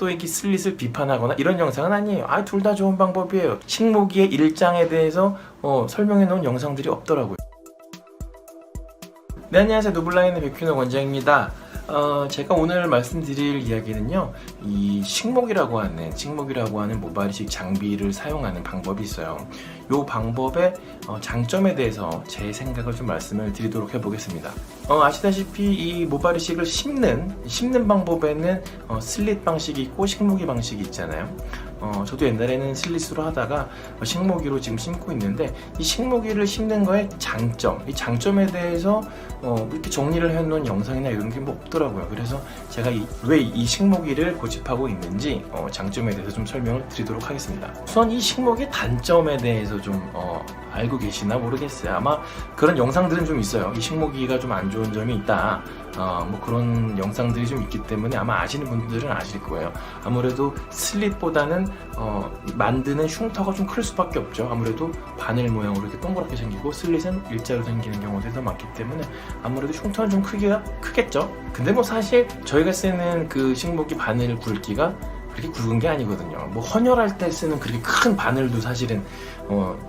또이기 슬릿을 비판하거나 이런 영상은 아니에요. 둘 다 좋은 방법이에요. 식목이의 일장에 대해서 설명해 놓은 영상들이 없더라고요. 네, 안녕하세요. 누블라인의 백균호 원장입니다. 제가 오늘 말씀드릴 이야기는요, 이 식목이라고 하는 모발이식 장비를 사용하는 방법이 있어요. 이 방법의 장점에 대해서 제 생각을 좀 말씀을 드리도록 해보겠습니다. 아시다시피 이 모발이식을 심는 방법에는 슬릿 방식이 있고 식목이 방식이 있잖아요. 저도 옛날에는 슬릿으로 하다가 식목이로 지금 심고 있는데, 이 식목이를 심는 거의 장점, 이 장점에 대해서 이렇게 정리를 해놓은 영상이나 이런 게 뭐 없더라고요. 그래서 제가 왜 이 식목이를 고집하고 있는지 장점에 대해서 좀 설명을 드리도록 하겠습니다. 우선 이 식목의 단점에 대해서 좀 알고 계시나 모르겠어요. 아마 그런 영상들은 좀 있어요. 이 식목이가 좀 안 좋은 점이 있다, 뭐 그런 영상들이 좀 있기 때문에 아마 아시는 분들은 아실 거예요. 아무래도 슬릿보다는 만드는 흉터가 좀 클 수밖에 없죠. 아무래도 바늘 모양으로 이렇게 동그랗게 생기고 슬릿은 일자로 생기는 경우들이 더 많기 때문에 아무래도 흉터는 좀 크겠죠. 근데 뭐 사실 저희가 쓰는 그 식목이 바늘 굵기가 그렇게 굵은 게 아니거든요. 뭐 헌혈할 때 쓰는 그렇게 큰 바늘도 사실은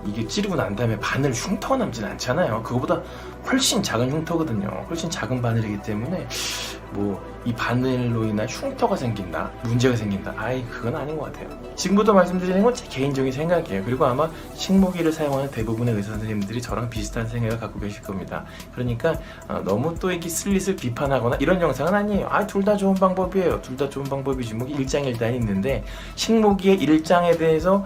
이게 찌르고 난 다음에 바늘 흉터가 남진 않잖아요. 그거보다 훨씬 작은 흉터거든요. 훨씬 작은 바늘이기 때문에 뭐 이 바늘로 인한 흉터가 생긴다, 문제가 생긴다, 그건 아닌 것 같아요. 지금부터 말씀드리는 건 제 개인적인 생각이에요. 그리고 아마 식목이를 사용하는 대부분의 의사 선생님들이 저랑 비슷한 생각을 갖고 계실 겁니다. 그러니까 너무 또이기 슬릿을 비판하거나 이런 영상은 아니에요. 둘 다 좋은 방법이에요. 둘 다 좋은 방법이지 뭐 일장일단이 있는데, 식목이의 일장에 대해서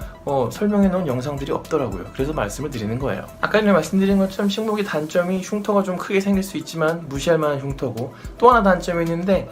설명해 놓은 영상들이 없더라고요. 그래서 말씀을 드리는 거예요. 아까 전에 말씀드린 것처럼 식목의 단점이 흉터가 좀 크게 생길 수 있지만 무시할 만한 흉터고, 또 하나 단점이 있는데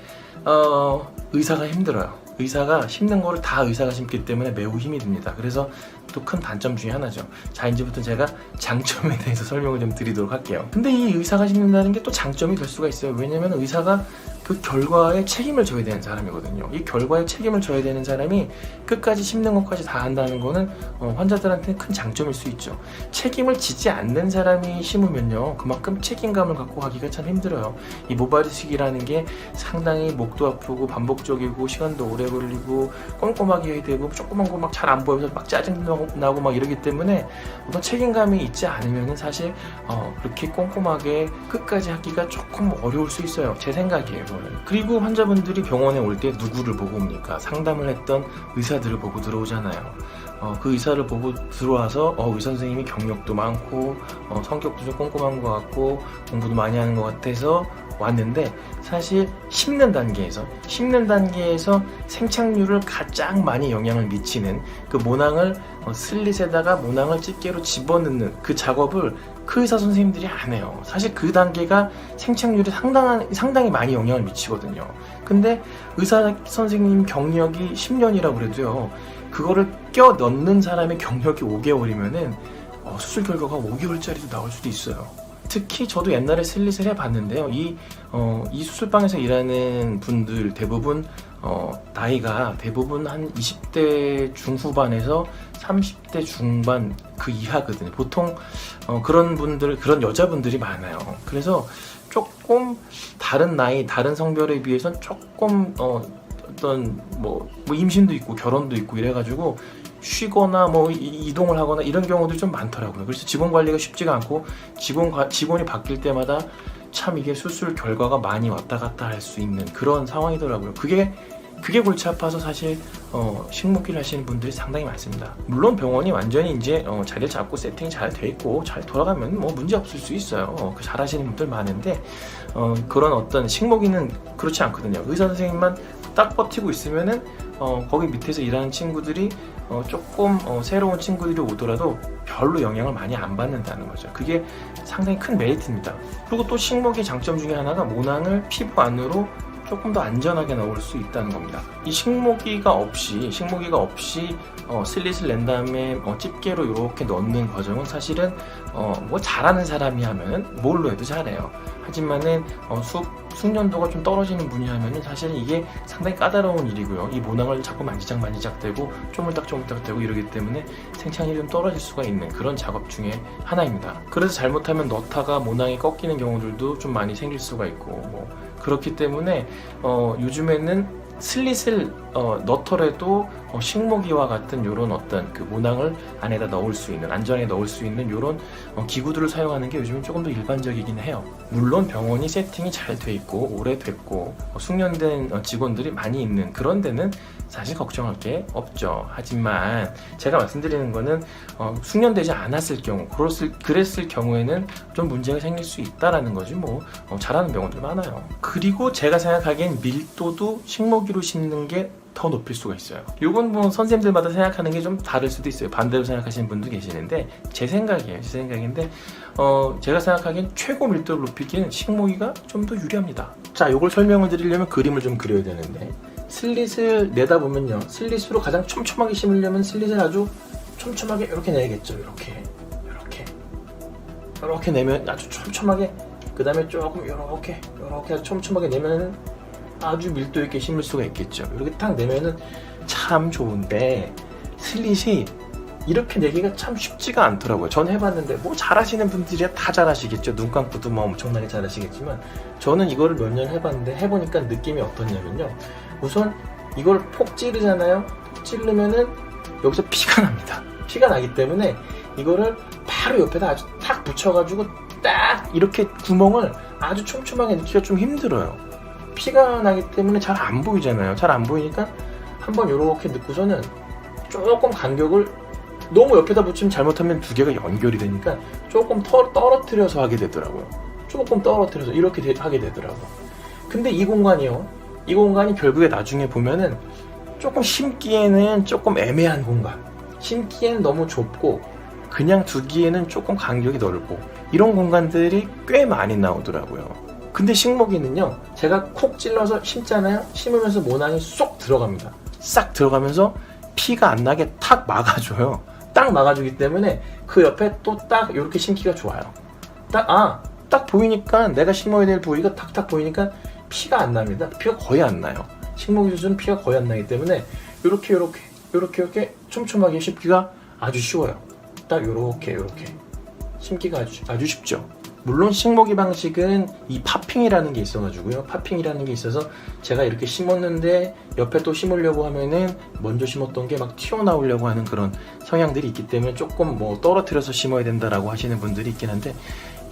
의사가 힘들어요. 의사가 심는 거를 다 의사가 심기 때문에 매우 힘이 듭니다. 그래서 또 큰 단점 중에 하나죠. 자, 이제부터 제가 장점에 대해서 설명을 좀 드리도록 할게요. 근데 이 의사가 심는다는 게 또 장점이 될 수가 있어요. 왜냐면 의사가 그 결과에 책임을 져야 되는 사람이거든요. 이 결과에 책임을 져야 되는 사람이 끝까지 심는 것까지 다 한다는 거는 환자들한테는 큰 장점일 수 있죠. 책임을 지지 않는 사람이 심으면요, 그만큼 책임감을 갖고 가기가 참 힘들어요. 이 모발이식이라는 게 상당히 목도 아프고 반복적이고 시간도 오래 걸리고 꼼꼼하게 해야 되고, 조그만 거 막 잘 안 보여서 막 짜증 나고 막 이러기 때문에 어떤 책임감이 있지 않으면 사실 그렇게 꼼꼼하게 끝까지 하기가 조금 어려울 수 있어요. 제 생각이에요. 그리고 환자분들이 병원에 올 때 누구를 보고 옵니까? 상담을 했던 의사들을 보고 들어오잖아요. 그 의사를 보고 들어와서 의사 선생님이 경력도 많고 성격도 좀 꼼꼼한 것 같고 공부도 많이 하는 것 같아서 왔는데, 사실 심는 단계에서 생착률을 가장 많이 영향을 미치는 그 모낭을 슬릿에다가 모낭을 집게로 집어넣는 그 작업을 그 의사 선생님들이 안 해요. 사실 그 단계가 생착률이 상당히 많이 영향을 미치거든요. 근데 의사 선생님 경력이 10년이라고 그래도요, 그거를 껴 넣는 사람의 경력이 5개월이면은 수술 결과가 5개월짜리도 나올 수도 있어요. 특히 저도 옛날에 슬릿을 해봤는데요. 이 수술방에서 일하는 분들 대부분 나이가 대부분 한 20대 중후반에서 30대 중반 그 이하거든요. 보통 그런 여자분들이 많아요. 그래서 조금 다른 나이, 다른 성별에 비해서는 조금 어떤 뭐 임신도 있고 결혼도 있고 이래가지고 쉬거나 뭐 이동을 하거나 이런 경우들이 좀 많더라고요. 그래서 직원 관리가 쉽지가 않고 직원이 바뀔 때마다 참 이게 수술 결과가 많이 왔다 갔다 할 수 있는 그런 상황이더라고요. 그게 골치 아파서 사실 식목기를 하시는 분들이 상당히 많습니다. 물론 병원이 완전히 이제 자리를 잡고 세팅이 잘 돼 있고 잘 돌아가면 뭐 문제 없을 수 있어요. 잘 하시는 분들 많은데 그런 어떤 식목기는 그렇지 않거든요. 의사 선생님만 딱 버티고 있으면은 거기 밑에서 일하는 친구들이 조금 새로운 친구들이 오더라도 별로 영향을 많이 안 받는다는 거죠. 그게 상당히 큰 메리트입니다. 그리고 또 식목의 장점 중에 하나가 모낭을 피부 안으로 조금 더 안전하게 넣을 수 있다는 겁니다. 이 식목이가 없이 슬릿을 낸 다음에 집게로 이렇게 넣는 과정은 사실은 뭐 잘하는 사람이 하면 뭘로 해도 잘해요. 하지만은 숙련도가 좀 떨어지는 분이 하면은 사실은 이게 상당히 까다로운 일이고요. 이 모낭을 자꾸 만지작 되고 쪼물딱 되고 이러기 때문에 생착률이 좀 떨어질 수가 있는 그런 작업 중에 하나입니다. 그래서 잘못하면 넣다가 모낭이 꺾이는 경우들도 좀 많이 생길 수가 있고 뭐 그렇기 때문에 요즘에는 슬릿을 넣더라도 식목이와 같은 요런 어떤 그 모낭을 안에다 넣을 수 있는, 안전하게 넣을 수 있는 요런 기구들을 사용하는 게 요즘은 조금 더 일반적이긴 해요. 물론 병원이 세팅이 잘 돼 있고 오래됐고 숙련된 직원들이 많이 있는 그런 데는 사실 걱정할 게 없죠. 하지만 제가 말씀드리는 거는 숙련되지 않았을 경우, 그랬을 경우에는 좀 문제가 생길 수 있다라는 거지. 뭐 잘하는 병원들 많아요. 그리고 제가 생각하기엔 밀도도 식목이로 심는 게 더 높일 수가 있어요. 이건 뭐 선생님들마다 생각하는 게 좀 다를 수도 있어요. 반대로 생각하시는 분도 계시는데 제 생각이에요. 제 생각인데 제가 생각하기엔 최고 밀도를 높이기엔 식목이가 좀 더 유리합니다. 자, 이걸 설명을 드리려면 그림을 좀 그려야 되는데 슬릿을 내다 보면요, 슬릿으로 가장 촘촘하게 심으려면 슬릿을 아주 촘촘하게 이렇게 내야겠죠. 이렇게 내면 아주 촘촘하게, 그 다음에 조금 이렇게 아주 촘촘하게 내면은 아주 밀도 있게 심을 수가 있겠죠. 이렇게 딱 내면은 참 좋은데 슬릿이 이렇게 내기가 참 쉽지가 않더라고요. 전 해봤는데 뭐 잘하시는 분들이야 다 잘하시겠죠. 눈 감고도 뭐 엄청나게 잘하시겠지만 저는 이거를 몇 년 해봤는데 해보니까 느낌이 어떻냐면요, 우선 이걸 폭 찌르잖아요. 폭 찌르면은 여기서 피가 납니다. 피가 나기 때문에 이거를 바로 옆에다 아주 탁 붙여가지고 딱 이렇게 구멍을 아주 촘촘하게 넣기가 좀 힘들어요. 피가 나기 때문에 잘 안 보이잖아요. 잘 안 보이니까 한번 이렇게 넣고서는 조금 간격을, 너무 옆에다 붙이면 잘못하면 두 개가 연결이 되니까 조금 떨어뜨려서 하게 되더라고요. 조금 떨어뜨려서 이렇게 하게 되더라고요. 근데 이 공간이 결국에 나중에 보면은 조금 심기에는 조금 애매한 공간, 심기에는 너무 좁고 그냥 두기에는 조금 간격이 넓고 이런 공간들이 꽤 많이 나오더라고요. 근데 식목이는요, 제가 콕 찔러서 심잖아요. 심으면서 모낭이 쏙 들어갑니다. 싹 들어가면서 피가 안 나게 탁 막아줘요. 딱 막아주기 때문에 그 옆에 또 딱 이렇게 심기가 좋아요. 딱 보이니까, 내가 심어야 될 부위가 탁탁 보이니까 피가 안 납니다. 피가 거의 안 나요. 식목이 수준은 피가 거의 안 나기 때문에 이렇게 촘촘하게 심기가 아주 쉬워요. 딱 이렇게 심기가 아주 쉽죠. 물론 식목이 방식은 이 파핑이라는 게 있어가지고요. 파핑이라는 게 있어서 제가 이렇게 심었는데 옆에 또 심으려고 하면은 먼저 심었던 게 막 튀어나오려고 하는 그런 성향들이 있기 때문에 조금 뭐 떨어뜨려서 심어야 된다라고 하시는 분들이 있긴 한데,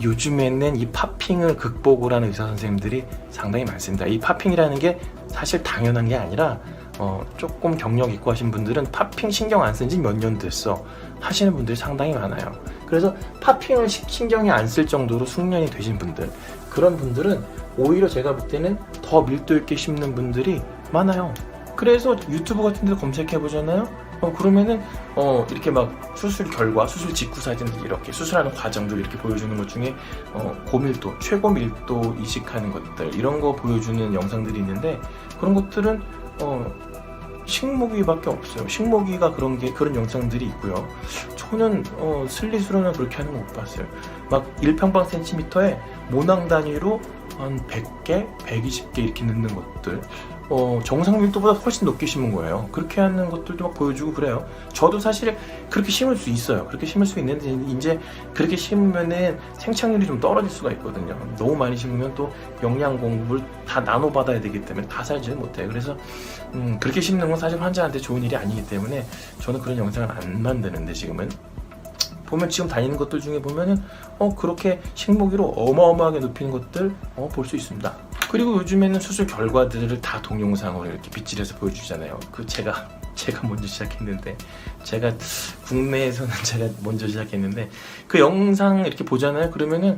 요즘에는 이 파핑을 극복을 하는 의사 선생님들이 상당히 많습니다. 이 파핑이라는 게 사실 당연한 게 아니라 조금 경력 있고 하신 분들은 파핑 신경 안 쓴 지 몇 년 됐어 하시는 분들이 상당히 많아요. 그래서 파핑을 신경이 안 쓸 정도로 숙련이 되신 분들, 그런 분들은 오히려 제가 볼 때는 더 밀도 있게 심는 분들이 많아요. 그래서 유튜브 같은 데 검색해 보잖아요. 그러면은 이렇게 막 수술 결과, 수술 직후 사진, 이렇게 수술하는 과정들 이렇게 보여주는 것 중에 고밀도, 최고 밀도 이식하는 것들, 이런 거 보여주는 영상들이 있는데, 그런 것들은 식목이밖에 없어요. 식목이가 그런 영상들이 있고요. 저는 슬릿으로는 그렇게 하는 거 못 봤어요. 막 1평방센티미터에 모낭 단위로 한 100개, 120개 이렇게 넣는 것들, 정상 밀도보다 훨씬 높게 심은 거예요. 그렇게 하는 것들도 막 보여주고 그래요. 저도 사실 그렇게 심을 수 있어요. 그렇게 심을 수 있는데 이제 그렇게 심으면은 생착률이 좀 떨어질 수가 있거든요. 너무 많이 심으면 또 영양 공급을 다 나눠 받아야 되기 때문에 다 살지는 못해요. 그래서 그렇게 심는 건 사실 환자한테 좋은 일이 아니기 때문에 저는 그런 영상을 안 만드는데, 지금은 보면 지금 다니는 것들 중에 보면은 그렇게 식목이로 어마어마하게 높이는 것들 볼 수 있습니다. 그리고 요즘에는 수술 결과들을 다 동영상으로 이렇게 빗질해서 보여주잖아요. 제가 먼저 시작했는데, 국내에서는 제가 먼저 시작했는데, 그 영상 이렇게 보잖아요. 그러면은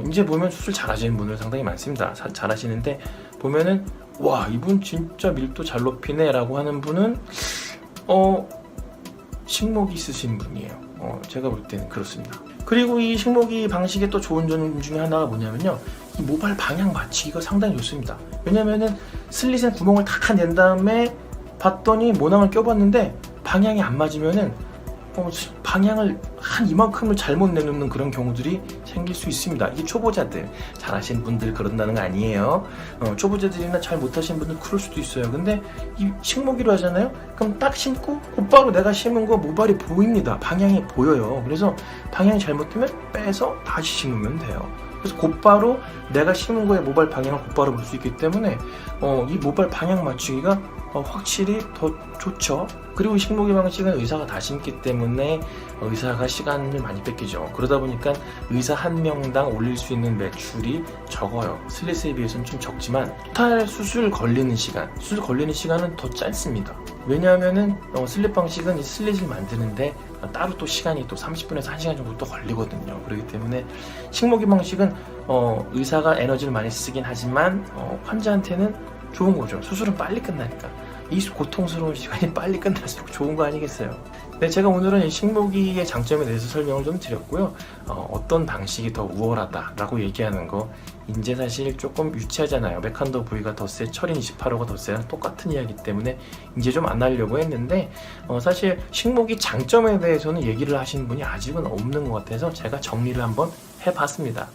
이제 보면 수술 잘하시는 분들 상당히 많습니다. 잘하시는데 보면은 와, 이분 진짜 밀도 잘 높이네 라고 하는 분은 식목이 있으신 분이에요. 제가 볼 때는 그렇습니다. 그리고 이 식목이 방식의 또 좋은 점 중에 하나가 뭐냐면요, 이 모발 방향 맞추기가 상당히 좋습니다. 왜냐면은 슬릿에 구멍을 다 낸 다음에 봤더니 모낭을 껴봤는데 방향이 안 맞으면은 방향을 한 이만큼을 잘못 내놓는 그런 경우들이 생길 수 있습니다. 이게 초보자들, 잘하시는 분들 그런다는 거 아니에요. 초보자들이나 잘 못하시는 분들 그럴 수도 있어요. 근데 이 식목이로 하잖아요. 그럼 딱 심고 곧바로 내가 심은 거 모발이 보입니다. 방향이 보여요. 그래서 방향이 잘못되면 빼서 다시 심으면 돼요. 그래서 곧바로 내가 심은 거에 모발 방향을 곧바로 볼 수 있기 때문에 이 모발 방향 맞추기가 확실히 더 좋죠. 그리고 식목이 방식은 의사가 다 심기 때문에 의사가 시간을 많이 뺏기죠. 그러다 보니까 의사 한 명당 올릴 수 있는 매출이 적어요. 슬릿에 비해서는 좀 적지만 토탈 수술 걸리는 시간은 더 짧습니다. 왜냐하면은 슬릿 방식은 이 슬릿을 만드는데 따로 또 시간이 또 30분에서 1시간 정도 또 걸리거든요. 그렇기 때문에 식목이 방식은 의사가 에너지를 많이 쓰긴 하지만 환자한테는 좋은 거죠. 수술은 빨리 끝나니까. 이 고통스러운 시간이 빨리 끝날수록 좋은 거 아니겠어요? 네, 제가 오늘은 이 식모기의 장점에 대해서 설명을 좀 드렸고요. 어떤 방식이 더 우월하다라고 얘기하는 거 이제 사실 조금 유치하잖아요. 메칸더 부위가 더 세, 철인 28호가 더 세랑 똑같은 이야기 때문에 이제 좀 안 하려고 했는데 사실 식모기 장점에 대해서는 얘기를 하시는 분이 아직은 없는 것 같아서 제가 정리를 한번 해봤습니다.